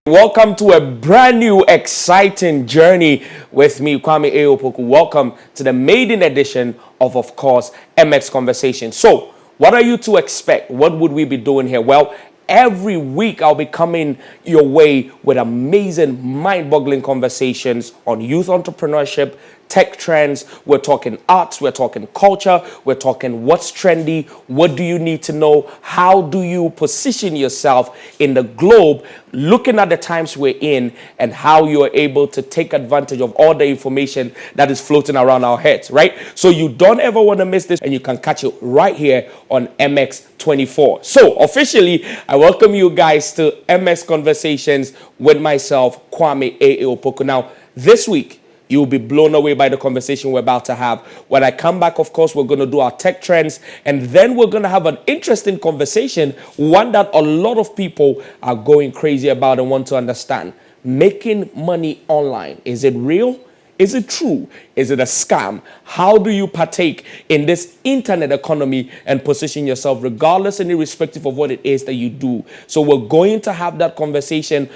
Welcome to a brand new exciting journey with me, Kwame A.A Opoku. Welcome to the maiden edition of course, MX Conversation. So, what are you to expect? What would we be doing here? Well, every week I'll be coming your way with amazing, mind-boggling conversations on youth entrepreneurship, tech trends. We're talking arts, we're talking culture, we're talking what's trendy, what do you need to know, how do you position yourself in the globe, looking at the times we're in, and how you're able to take advantage of all the information that is floating around our heads, right? So you don't ever want to miss this, and you can catch it right here on MX24. So officially, I welcome you guys to MX Conversations with myself, Kwame A.A Opoku. Now, this week, you'll be blown away by the conversation we're about to have. When I come back, of course, we're going to do our tech trends, and then we're going to have an interesting conversation, one that a lot of people are going crazy about and want to understand. Making money online. Is it real? Is it true? Is it a scam? How do you partake in this internet economy and position yourself regardless and irrespective of what it is that you do? So we're going to have that conversation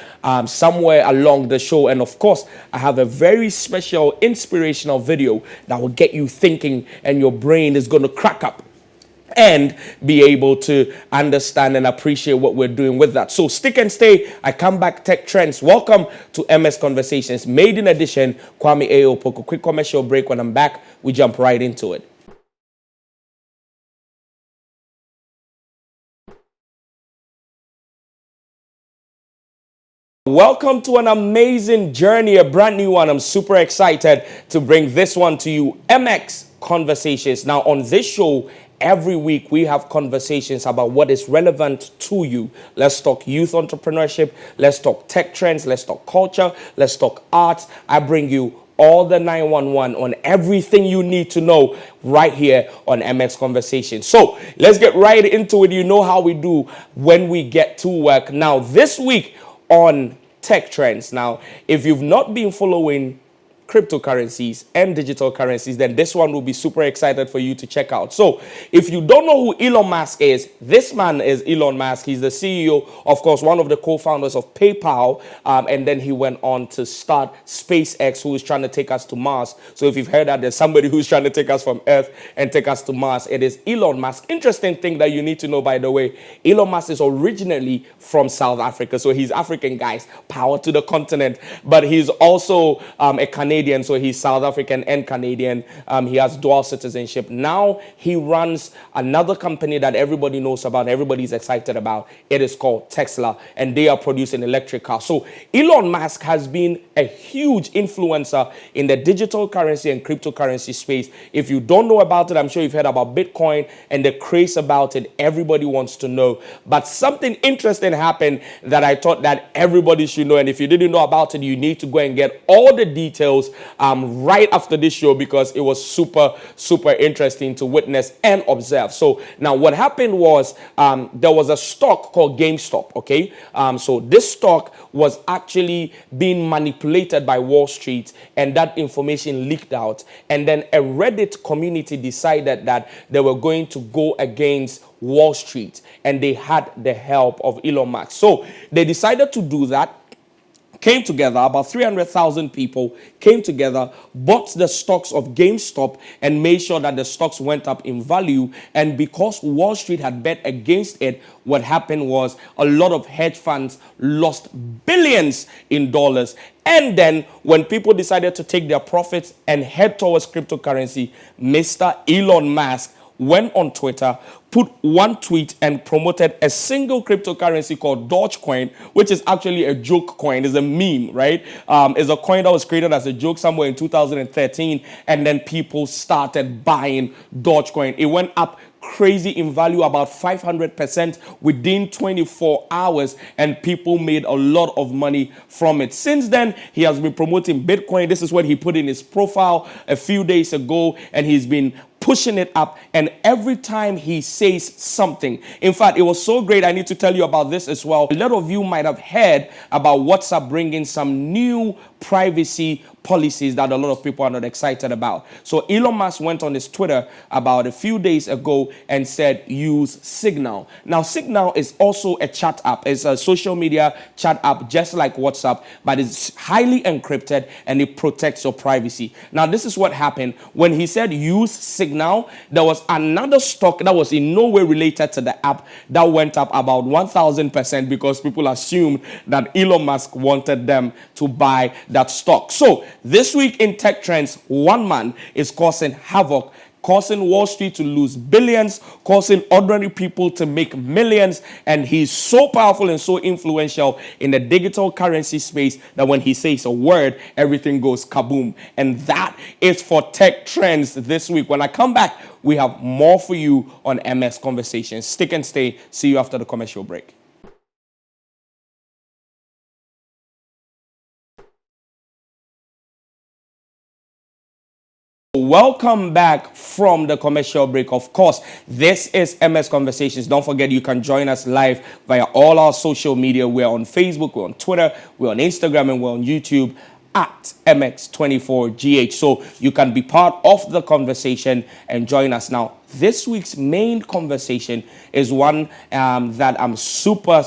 somewhere along the show. And of course, I have a very special inspirational video that will get you thinking, and your brain is going to crack up and be able to understand and appreciate what we're doing with that. So stick and stay. I come back, tech trends. Welcome to MS Conversations, maiden edition, Kwame A.A Opoku. Quick commercial break. When I'm back, we jump right into it. Welcome to an amazing journey, a brand new one. I'm super excited to bring this one to you, MX Conversations. Now, on this show, every week we have conversations about what is relevant to you. Let's talk youth entrepreneurship. Let's talk tech trends. Let's talk culture. Let's talk arts. I bring you all the 911 on everything you need to know right here on MX Conversations. So let's get right into it. You know how we do when we get to work. Now, this week on tech trends. Now, if you've not been following cryptocurrencies and digital currencies, then this one will be super excited for you to check out. So if you don't know who Elon Musk is, this man is Elon Musk. He's the CEO, of course, one of the co-founders of PayPal, and then he went on to start SpaceX, who is trying to take us to Mars. So if you've heard that there's somebody who's trying to take us from Earth and take us to Mars, it is Elon Musk. Interesting thing that you need to know, by the way, Elon Musk is originally from South Africa. So he's African, guys. Power to the continent. But he's also a Canadian. So he's South African and Canadian. He has dual citizenship. Now he runs another company that everybody knows about, everybody's excited about. It is called Tesla, and they are producing electric cars. So Elon Musk has been a huge influencer in the digital currency and cryptocurrency space. If you don't know about it, I'm sure you've heard about Bitcoin and the craze about it. Everybody wants to know. But something interesting happened that I thought that everybody should know. And if you didn't know about it, you need to go and get all the details right after this show, because it was super interesting to witness and observe. So now what happened was there was a stock called GameStop. Okay, so this stock was actually being manipulated by Wall Street, and that information leaked out, and then a Reddit community decided that they were going to go against Wall Street, and they had the help of Elon Musk. So they decided to do that. Came together, about 300,000 people came together, bought the stocks of GameStop, and made sure that the stocks went up in value. And because Wall Street had bet against it, what happened was a lot of hedge funds lost billions in dollars. And then when people decided to take their profits and head towards cryptocurrency, Mr. Elon Musk went on Twitter, put one tweet, and promoted a single cryptocurrency called Dogecoin, which is actually a joke coin. It's a meme, right? It's a coin that was created as a joke somewhere in 2013, and then people started buying Dogecoin. It went up crazy in value, about 500% within 24 hours, and people made a lot of money from it. Since then, he has been promoting Bitcoin. This is what he put in his profile a few days ago, and he's been pushing it up, and every time he says something, in fact, it was so great, I need to tell you about this as well. A lot of you might have heard about WhatsApp bringing some new privacy policies that a lot of people are not excited about. So Elon Musk went on his Twitter about a few days ago and said use Signal. Now Signal is also a chat app. It's a social media chat app just like WhatsApp, but it's highly encrypted and it protects your privacy. Now this is what happened when he said use Signal. There was another stock that was in no way related to the app that went up about 1,000% because people assumed that Elon Musk wanted them to buy that stock. So this week in tech trends, one man is causing havoc, causing Wall Street to lose billions, causing ordinary people to make millions. And he's so powerful and so influential in the digital currency space that when he says a word, everything goes kaboom. And that is for tech trends this week. When I come back, we have more for you on MS Conversations. Stick and stay. See you after the commercial break. Welcome back from the commercial break. Of course, this is MS Conversations. Don't forget you can join us live via all our social media. We're on Facebook, we're on Twitter, we're on Instagram, and we're on YouTube at MX24GH. So you can be part of the conversation and join us. Now, this week's main conversation is one that I'm super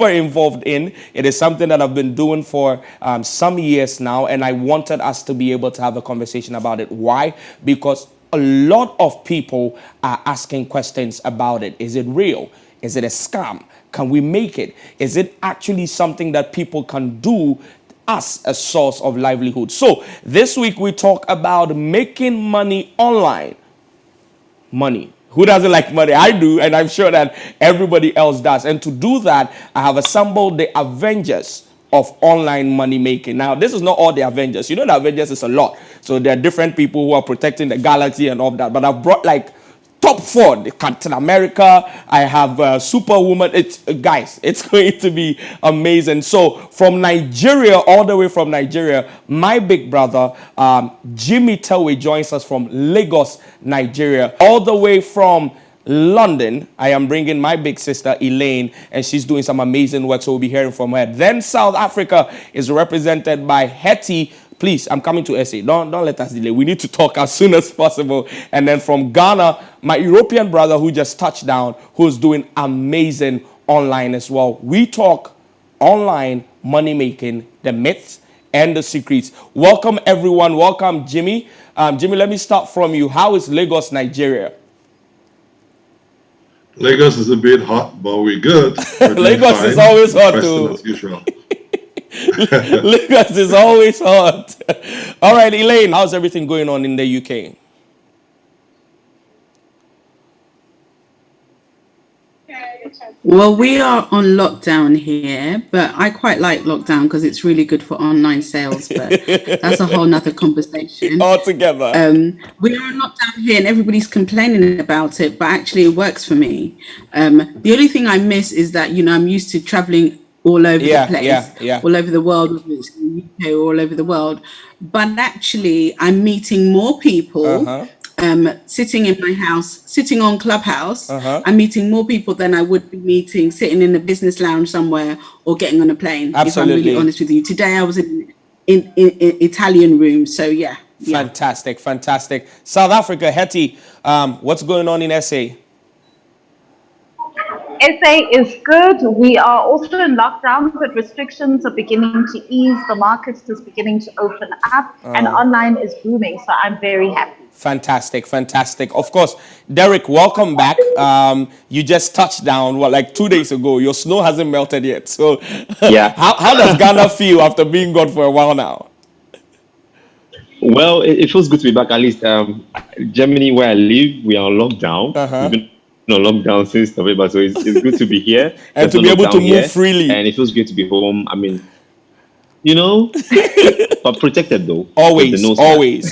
involved in. It is something that I've been doing for some years now, and I wanted us to be able to have a conversation about it. Why? Because a lot of people are asking questions about it. Is it real? Is it a scam? Can we make it? Is it actually something that people can do as a source of livelihood? So this week we talk about making money online. Money. Who doesn't like money? I do, and I'm sure that everybody else does. And to do that, I have assembled the Avengers of online money making. Now, this is not all the Avengers. You know, the Avengers is a lot. So there are different people who are protecting the galaxy and all that. But I've brought like top 4, Captain America. I have Superwoman. Guys, it's going to be amazing. So from Nigeria, all the way from Nigeria, my big brother, Jimmy Telwe, joins us from Lagos, Nigeria. All the way from London, I am bringing my big sister, Elaine, and she's doing some amazing work, so we'll be hearing from her. Then South Africa is represented by Hetty. Please, I'm coming to SA. Don't let us delay. We need to talk as soon as possible. And then from Ghana, my European brother who just touched down, who's doing amazing online as well. We talk online money making, the myths and the secrets. Welcome, everyone. Welcome, Jimmy. Jimmy, let me start from you. How is Lagos, Nigeria? Lagos is a bit hot, but we're good. We're doing Lagos is fine. always hot, Preston too. as usual. Lagos is always hot. All right, Elaine, how's everything going on in the UK? Well, we are on lockdown here, but I quite like lockdown because it's really good for online sales, but that's a whole nother conversation. All together. We are on lockdown here and everybody's complaining about it, but actually it works for me. The only thing I miss is that, I'm used to traveling all over the place, all over the world, whether it's in the UK or all over the world. But actually, I'm meeting more people. Sitting in my house, sitting on Clubhouse, I'm meeting more people than I would be meeting sitting in a business lounge somewhere or getting on a plane. Absolutely. If I'm really honest with you, today I was in Italian room. So yeah. Fantastic. South Africa, Hetty, what's going on in SA? SA is good. We are also in lockdown, but restrictions are beginning to ease. The market is beginning to open up, and online is booming. So I'm very happy. Fantastic. Of course, Derek, welcome back. You just touched down, like 2 days ago. Your snow hasn't melted yet. So yeah. How does Ghana feel after being gone for a while now? Well, it feels good to be back. At least Germany, where I live, we are on lockdown. We've been on lockdown since November, so it's good to be here. And to be able to move freely. And it feels great to be home. I mean, but protected though. Always.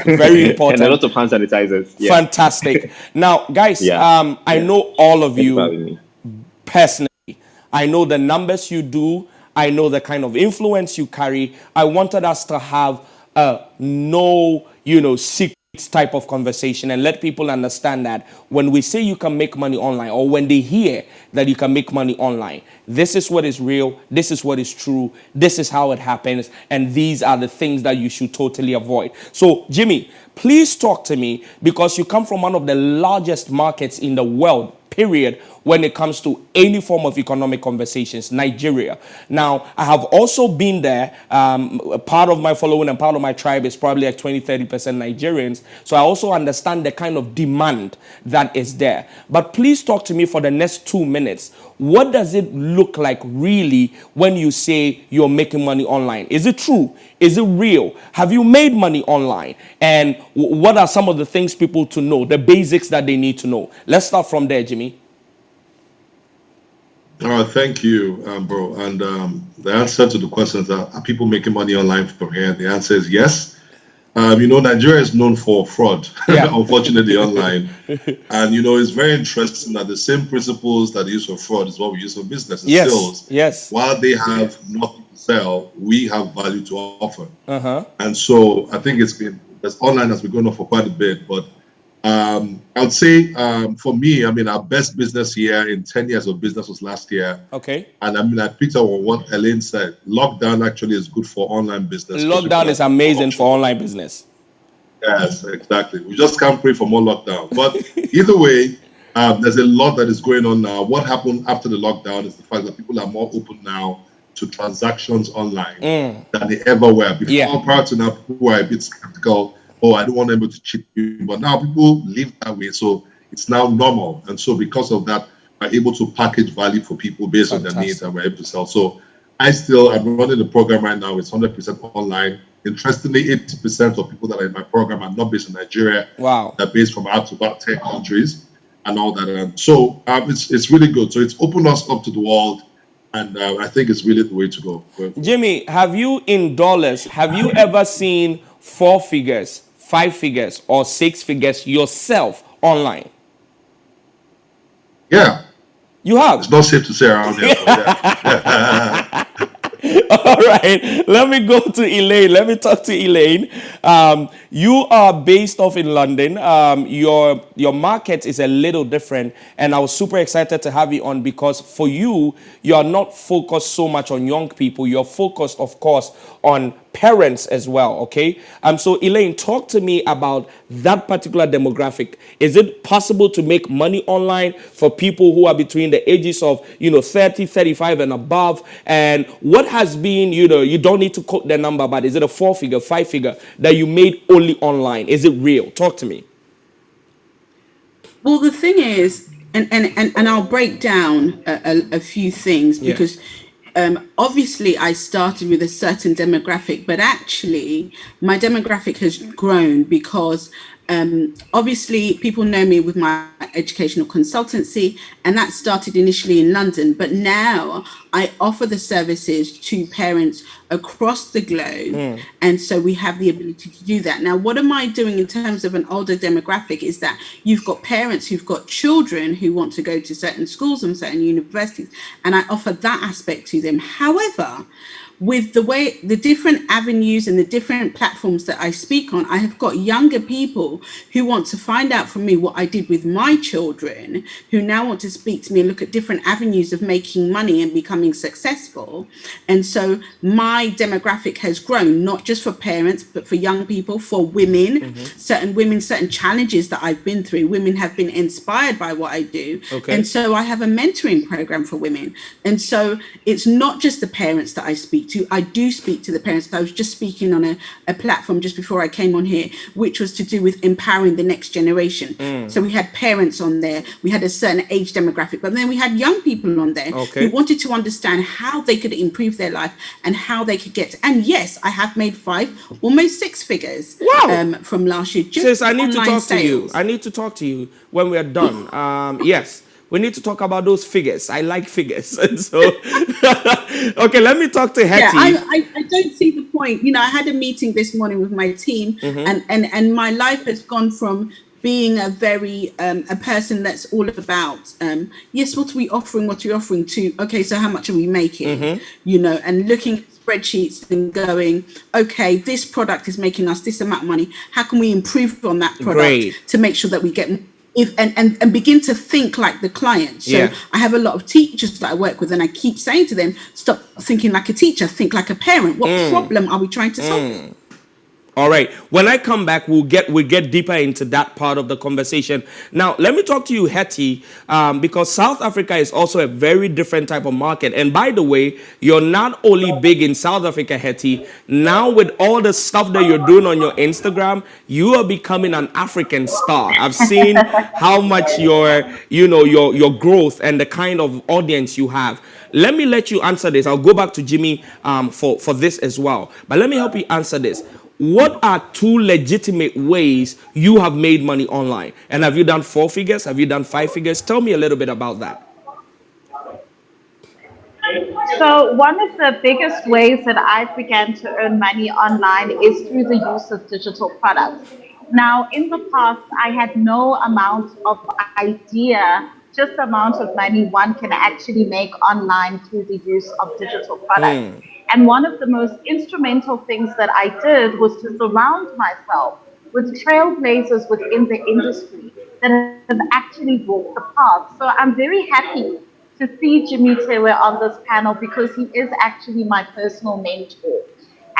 Very important. And a lot of hand sanitizers. Yeah. Fantastic. Now, guys, I know all of you personally. I know the numbers you do. I know the kind of influence you carry. I wanted us to have no, secret type of conversation and let people understand that when we say you can make money online, or when they hear that you can make money online, this is what is real, this is what is true, this is how it happens, and these are the things that you should totally avoid. So, Jimmy, please talk to me, because you come from one of the largest markets in the world, period, when it comes to any form of economic conversations, Nigeria. Now, I have also been there. Part of my following and part of my tribe is probably like 20-30% Nigerians. So I also understand the kind of demand that is there. But please talk to me for the next 2 minutes. What does it look like really when you say you're making money online? Is it true? Is it real? Have you made money online? And what are some of the things people to know, the basics that they need to know? Let's start from there, Jimmy. Thank you, bro. And the answer to the question is, are people making money online from here? The answer is yes. Nigeria is known for fraud, unfortunately, online. And, it's very interesting that the same principles that they use for fraud is what we use for business and sales. Yes. While they have nothing to sell, we have value to offer. And so I think online has been going on for quite a bit, but I would say for me, our best business year in 10 years of business was last year. Okay. And I picked up on what Elaine said. Lockdown actually is good for online business. Lockdown is amazing for online business. Yes, exactly. We just can't pray for more lockdown. But either way, there's a lot that is going on now. What happened after the lockdown is the fact that people are more open now to transactions online than they ever were. Before, prior to now, people were a bit skeptical. Oh, I don't want anybody to cheat you. But now people live that way. So it's now normal. And so because of that, we're able to package value for people based on their needs, and we're able to sell. So I'm running the program right now. It's 100% online. Interestingly, 80% of people that are in my program are not based in Nigeria. Wow. They're based from out to about 10 countries and all that. And so it's really good. So it's opened us up to the world. And I think it's really the way to go. Jimmy, have you ever seen 4 figures, 5 figures, or 6 figures yourself online? Yeah. You have? It's not safe to say around here. Yeah. All right. Let me go to Elaine. Let me talk to Elaine. You are based off in London. Your market is a little different, and I was super excited to have you on because for you are not focused so much on young people. You're focused, of course, on parents as well, okay? So Elaine, talk to me about that particular demographic. Is it possible to make money online for people who are between the ages of, 30, 35 and above? And what has been, you don't need to quote the number, but is it a 4-figure, 5-figure that you made only online? Is it real? Talk to me. Well, the thing is, and I'll break down a few things because obviously I started with a certain demographic, but actually my demographic has grown because obviously people know me with my educational consultancy, and that started initially in London, but now I offer the services to parents across the globe. And so we have the ability to do that. Now, what am I doing in terms of an older demographic is that you've got parents who've got children who want to go to certain schools and certain universities, and I offer that aspect to them. However, with the different avenues and the different platforms that I speak on, I have got younger people who want to find out from me what I did with my children, who now want to speak to me and look at different avenues of making money and becoming successful. And so my demographic has grown, not just for parents, but for young people, for women, certain challenges that I've been through. Women have been inspired by what I do. Okay. And so I have a mentoring program for women. And so it's not just the parents that I speak to. I do speak to the parents. I was just speaking on a platform just before I came on here, which was to do with empowering the next generation. So we had parents on there. We had a certain age demographic, but then we had young people on there who wanted to understand how they could improve their life and how they could get. And yes, I have made 5, almost 6 figures from last year. Sis, I need to talk to you. I need to talk to you when we're done. Yes. We need to talk about those figures. I like figures. And so, okay, let me talk to Hetty. Yeah, I don't see the point. I had a meeting this morning with my team, and my life has gone from being a very a person that's all about yes, what are we offering? What are we offering to? Okay, so how much are we making? You know, and looking at spreadsheets and going, okay, this product is making us this amount of money. How can we improve on that product to make sure that we get and begin to think like the client. So I have a lot of teachers that I work with, and I keep saying to them, stop thinking like a teacher, think like a parent. What problem are we trying to solve? All right. When I come back, we'll get deeper into that part of the conversation. Now, let me talk to you, Hetty, because South Africa is also a very different type of market. And by the way, you're not only big in South Africa, Hetty. Now, with all the stuff that you're doing on your Instagram, you are becoming an African star. I've seen how much your growth and the kind of audience you have. Let me let you answer this. I'll go back to Jimmy for this as well. But let me help you answer this. What are two legitimate ways you have made money online? And have you done 4 figures? Have you done 5 figures? Tell me a little bit about that. So one of the biggest ways that I began to earn money online is through the use of digital products. Now, in the past, I had no amount of idea just the amount of money one can actually make online through the use of digital products. And one of the most instrumental things that I did was to surround myself with trailblazers within the industry that have actually walked the path. So I'm very happy to see Jimmy Tewe on this panel because he is actually my personal mentor.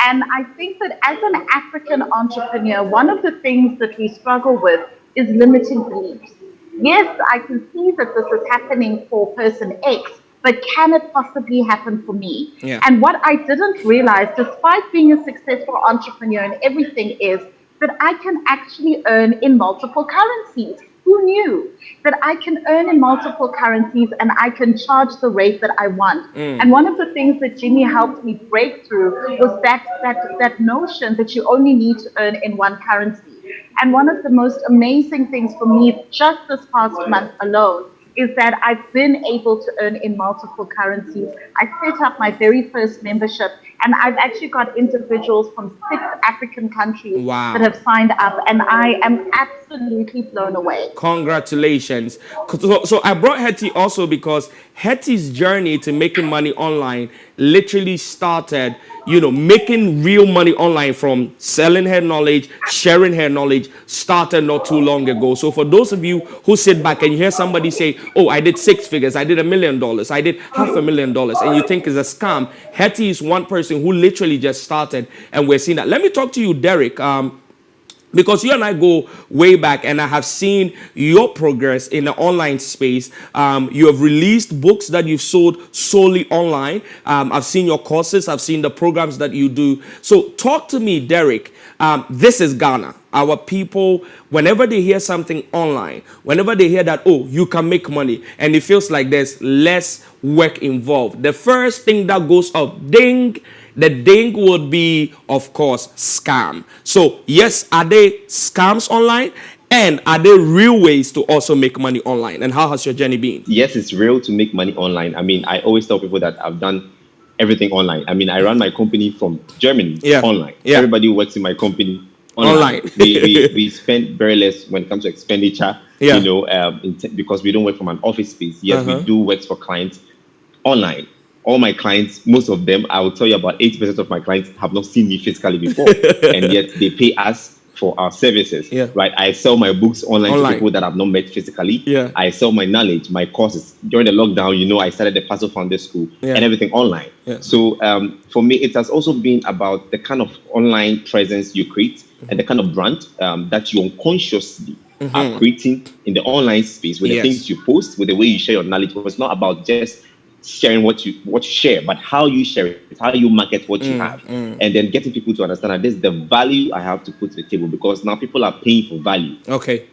And I think that as an African entrepreneur, one of the things that we struggle with is limiting beliefs. Yes, I can see that this is happening for person X, but can it possibly happen for me? And what I didn't realize, despite being a successful entrepreneur and everything, is that I can actually earn in multiple currencies. Who knew that I can earn in multiple currencies and I can charge the rate that I want? And one of the things that Jimmy helped me break through was that notion that you only need to earn in one currency. And one of the most amazing things for me just this past month alone is that I've been able to earn in multiple currencies. I set up my very first membership, and I've actually got individuals from 6 African countries that have signed up, and I am absolutely blown away. Congratulations. So I brought Hetty also because Hetty's journey to making money online literally started, making real money online from selling her knowledge, sharing her knowledge, started not too long ago. So for those of you who sit back and you hear somebody say, oh, I did 6 figures, I did $1 million, I did $500,000, and you think it's a scam, Hetty is one person who literally just started, and we're seeing that. Let me talk to you, Derek. Because you and I go way back, and I have seen your progress in the online space. You have released books that you've sold solely online. I've seen your courses. I've seen the programs that you do. So talk to me, Derek. This is Ghana. Our people, whenever they hear something online, whenever they hear that, oh, you can make money, and it feels like there's less work involved, the first thing that goes up, ding, the ding would be, of course, scam. So, yes, are they scams online? And are there real ways to also make money online? And how has your journey been? Yes, it's real to make money online. I mean, I always tell people that I've done everything online. I mean, I run my company from Germany online. Everybody who works in my company online. we spend very less when it comes to expenditure, because we don't work from an office space. Yes, we do work for clients online. All my clients, most of them, I will tell you about 80% of my clients have not seen me physically before, and yet they pay us for our services, right? I sell my books online to people that I've not met physically. I sell my knowledge, my courses. During the lockdown, I started the Paso Founder School and everything online. So for me, it has also been about the kind of online presence you create and the kind of brand that you unconsciously are creating in the online space with the things you post, with the way you share your knowledge. It's not about just sharing what you share, but how you share it, how you market what you have, and then getting people to understand that this is the value I have to put to the table, because now people are paying for value. Okay.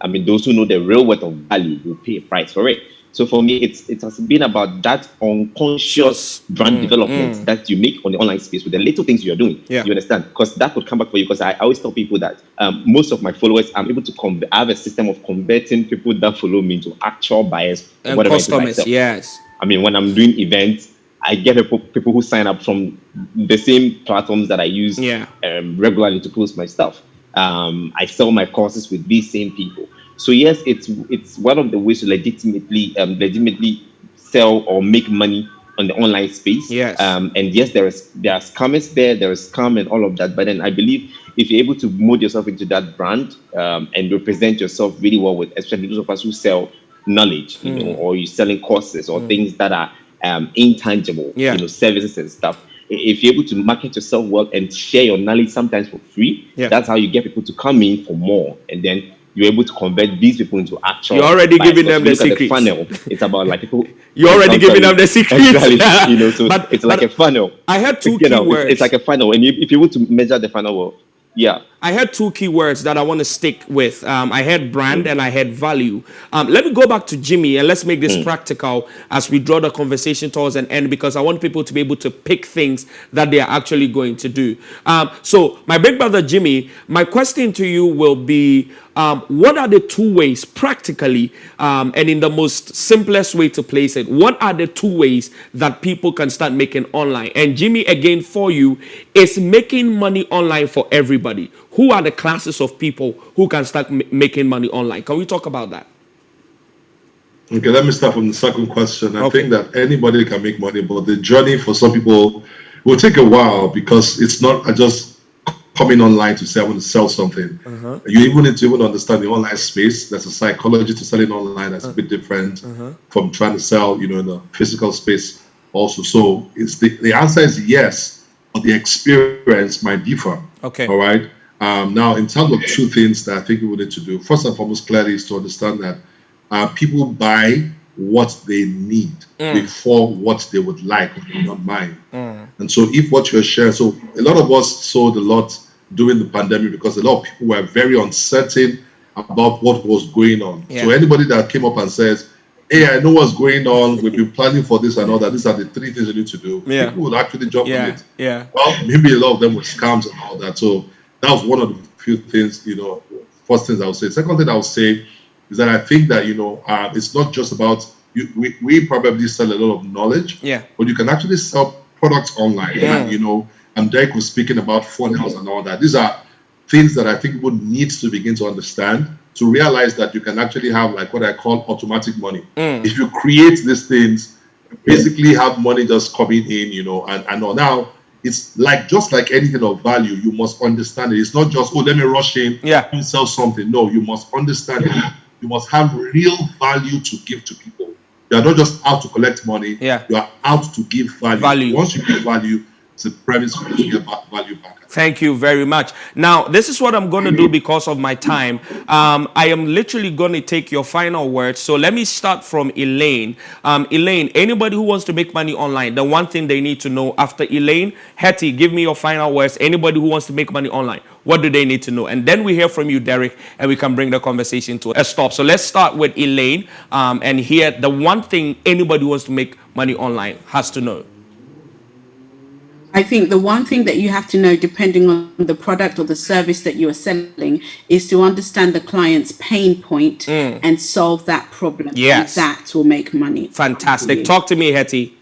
I mean, those who know the real worth of value will pay a price for it. So for me, it has been about that unconscious brand development that you make on the online space with the little things you're doing. You understand? Because that could come back for you. Because I always tell people that most of my followers, I'm able to I have a system of converting people that follow me into actual buyers and customers. Yes. I mean, when I'm doing events, I get people who sign up from the same platforms that I use regularly to post my stuff. I sell my courses with these same people. So yes, it's one of the ways to legitimately sell or make money on the online space. Yes. And yes, there are scammers there is scam and all of that. But then I believe if you're able to mold yourself into that brand, and represent yourself really well with, especially those of us who sell knowledge, or you're selling courses or things that are intangible, Yeah. services and stuff. If you're able to market yourself well and share your knowledge sometimes for free, Yeah. that's how you get people to come in for more. And then you're able to convert these people into You're actual already buyers. giving Because them if you the look at the secrets. funnel, it's about like people. You're already I'm giving sorry. them the secrets. Exactly. So but it's like a funnel. I had two It's keywords. like a funnel. And if you're able to measure the funnel well, yeah. I had two keywords that I want to stick with. I had brand and I had value. Let me go back to Jimmy and let's make this practical as we draw the conversation towards an end, because I want people to be able to pick things that they are actually going to do. So, my big brother Jimmy, my question to you will be, what are the two ways practically, and in the most simplest way to place it, what are the two ways that people can start making online? And Jimmy, again for you, is making money online for everybody. Who are the classes of people who can start making money online? Can we talk about that? Okay, let me start from the second question. I Okay. think that anybody can make money, but the journey for some people will take a while because it's not just coming online to say I want to sell something. You even need to even understand the online space. There's a psychology to selling online that's a bit different from trying to sell, in the physical space also. So it's the answer is yes, but the experience might differ. Okay. All right. Now, in terms of two things that I think we would need to do, first and foremost, clearly, is to understand that people buy what they need before what they would like or they would not mind. And so if what you're sharing, so a lot of us sold a lot during the pandemic because a lot of people were very uncertain about what was going on. Yeah. So anybody that came up and says, hey, I know what's going on, we've been planning for this and all that, these are the three things you need to do, Yeah. people would actually jump on Yeah. it. Yeah. Well, maybe a lot of them were scams and all that. So that was one of the few things, first things I would say. Second thing I would say is that I think that, it's not just about, we probably sell a lot of knowledge, Yeah. but you can actually sell products online. And Derek was speaking about funnels and all that. These are things that I think people need to begin to understand, to realize that you can actually have like what I call automatic money. If you create these things, you basically have money just coming in, and all. Now, it's like just like anything of value, you must understand it. It's not just, let me rush in and sell something. No, you must understand it. You must have real value to give to people. You are not just out to collect money. Yeah. You are out to give value. Value. Once you give value, it's a premise for you to get value back. Thank you very much. Now, this is what I'm going to do because of my time. I am literally going to take your final words. So let me start from Elaine. Elaine, anybody who wants to make money online, the one thing they need to know after Elaine, Hetty, give me your final words. Anybody who wants to make money online, what do they need to know? And then we hear from you, Derek, and we can bring the conversation to a stop. So let's start with Elaine and hear the one thing anybody who wants to make money online has to know. I think the one thing that you have to know, depending on the product or the service that you are selling, is to understand the client's pain point and solve that problem. Yes. And that will make money. Fantastic. Talk to me, Hetty.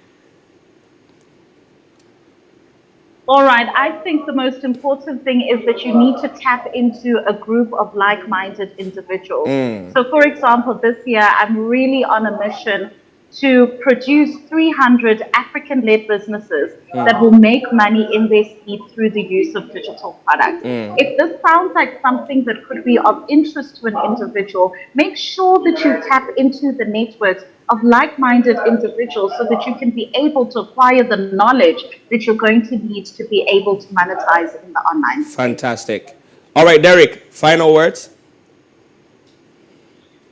All right. I think the most important thing is that you need to tap into a group of like-minded individuals. So, for example, this year, I'm really on a mission to produce 300 African-led businesses that will make money in their sleep through the use of digital products. If this sounds like something that could be of interest to an individual, make sure that you tap into the networks of like-minded individuals so that you can be able to acquire the knowledge that you're going to need to be able to monetize in the online space. Fantastic. All right, Derek, final words?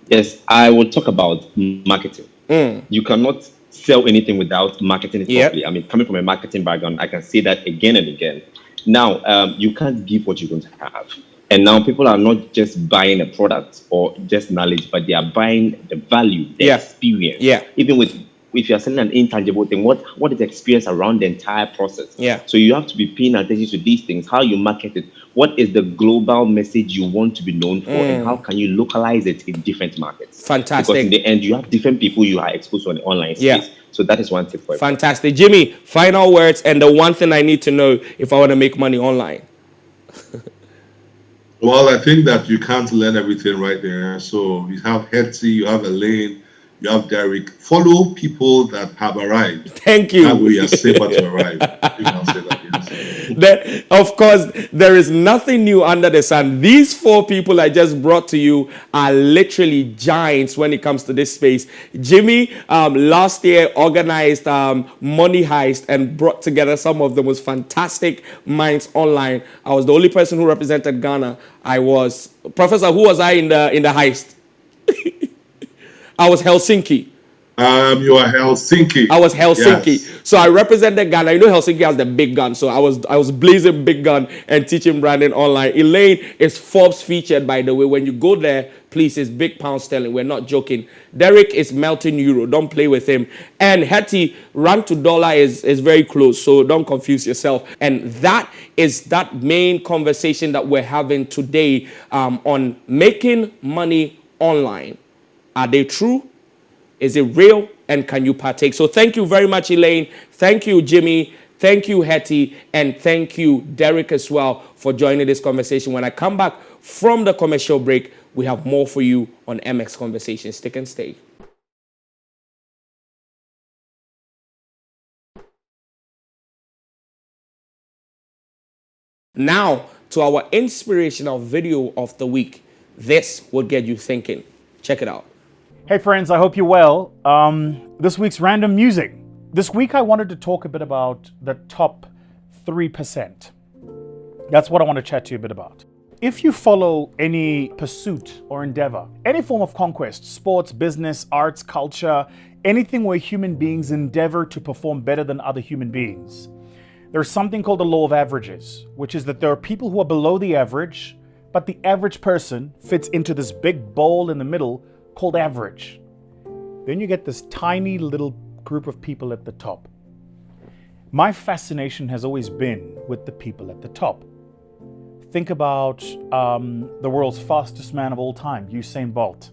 Yes, I will talk about marketing. You cannot sell anything without marketing it properly. I mean, coming from a marketing background, I can say that again and again. Now, you can't give what you don't have. And now people are not just buying a product or just knowledge, but they are buying the value, the experience. Even with, if you're selling an intangible thing, what is the experience around the entire process? So you have to be paying attention to these things, how you market it, what is the global message you want to be known for, and how can you localize it in different markets? Fantastic. Because in the end, you have different people you are exposed to on the online space. So that is one tip for everyone. Fantastic. Jimmy, final words and the one thing I need to know if I want to make money online. Well, I think that you can't learn everything right there. So you have Hetty, you have Elaine, you have Derek. Follow people that have arrived. Thank That you. way you're safer to arrive. You can say that, yes. That, of course, there is nothing new under the sun. These four people I just brought to you are literally giants when it comes to this space. Jimmy last year organized Money Heist and brought together some of the most fantastic minds online. I was the only person who represented Ghana. I was Professor. Who was I in the heist? I was Helsinki. You are Helsinki. I was Helsinki. Yes. So I represented Ghana. You know Helsinki has the big gun. So I was blazing big gun and teaching branding online. Elaine is Forbes featured, by the way. When you go there, please, it's big pound sterling. We're not joking. Derek is melting euro. Don't play with him. And Hetty, rand to dollar is very close. So don't confuse yourself. And that is that main conversation that we're having today on making money online. Are they true? Is it real? And can you partake? So thank you very much, Elaine. Thank you, Jimmy. Thank you, Hetty. And thank you, Derek, as well, for joining this conversation. When I come back from the commercial break, we have more for you on MX Conversations. Stick and stay. Now, to our inspirational video of the week. This will get you thinking. Check it out. Hey friends, I hope you're well. This week's random music. This week I wanted to talk a bit about the top 3%. That's what I want to chat to you a bit about. If you follow any pursuit or endeavor, any form of conquest, sports, business, arts, culture, anything where human beings endeavor to perform better than other human beings, there's something called the law of averages, which is that there are people who are below the average, but the average person fits into this big bowl in the middle called average. Then you get this tiny little group of people at the top. My fascination has always been with the people at the top. Think about the world's fastest man of all time, Usain Bolt.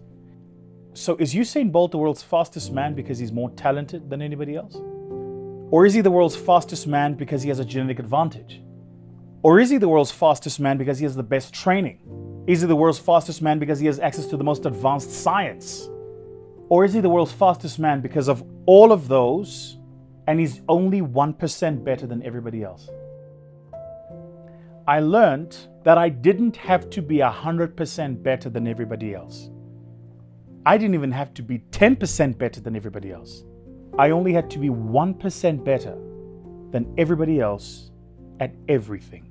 So is Usain Bolt the world's fastest man because he's more talented than anybody else? Or is he the world's fastest man because he has a genetic advantage? Or is he the world's fastest man because he has the best training? Is he the world's fastest man because he has access to the most advanced science? Or is he the world's fastest man because of all of those and he's only 1% better than everybody else? I learned that I didn't have to be 100% better than everybody else. I didn't even have to be 10% better than everybody else. I only had to be 1% better than everybody else at everything.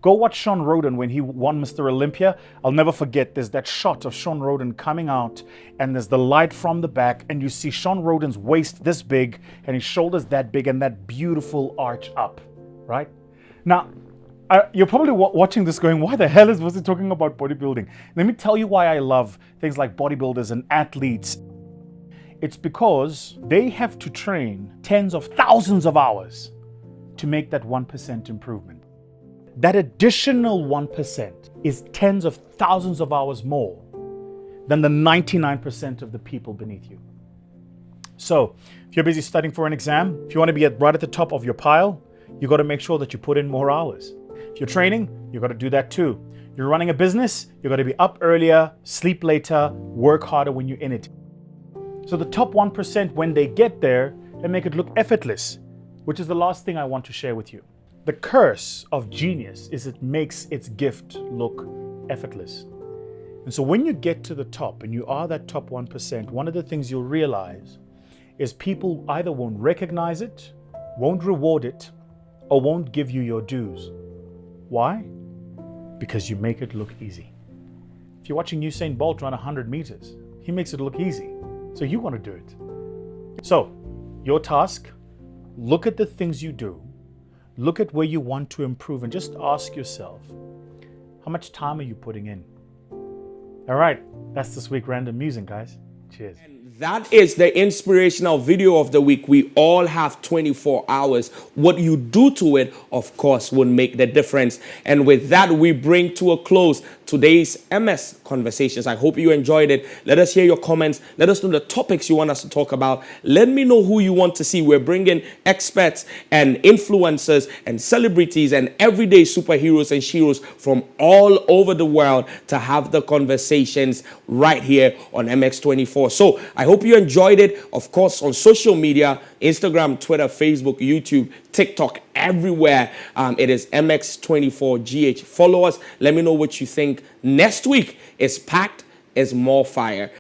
Go watch Sean Roden when he won Mr. Olympia. I'll never forget, there's that shot of Sean Roden coming out and there's the light from the back and you see Sean Roden's waist this big and his shoulders that big and that beautiful arch up, right? Now, you're probably watching this going, why the hell was he talking about bodybuilding? Let me tell you why I love things like bodybuilders and athletes. It's because they have to train tens of thousands of hours to make that 1% improvement. That additional 1% is tens of thousands of hours more than the 99% of the people beneath you. So if you're busy studying for an exam, if you want to be right at the top of your pile, you got to make sure that you put in more hours. If you're training, you got to do that too. You're running a business, you got to be up earlier, sleep later, work harder when you're in it. So the top 1%, when they get there, they make it look effortless, which is the last thing I want to share with you. The curse of genius is it makes its gift look effortless. And so when you get to the top and you are that top 1%, one of the things you'll realize is people either won't recognize it, won't reward it, or won't give you your dues. Why? Because you make it look easy. If you're watching Usain Bolt run 100 meters, he makes it look easy. So you want to do it. So your task, look at the things you do, look at where you want to improve and just ask yourself, how much time are you putting in? All right, that's this week random music, guys. Cheers. And that is the inspirational video of the week. We all have 24 hours. What you do to it, of course, will make the difference. And with that, we bring to a close today's MS Conversations. I hope you enjoyed it. Let us hear your comments. Let us know the topics you want us to talk about. Let me know who you want to see. We're bringing experts and influencers and celebrities and everyday superheroes and sheroes from all over the world to have the conversations right here on MX24. So I hope you enjoyed it. Of course, on social media, Instagram, Twitter, Facebook, YouTube, TikTok, everywhere. It is MX24GH. Follow us. Let me know what you think. Next week is packed, is more fire.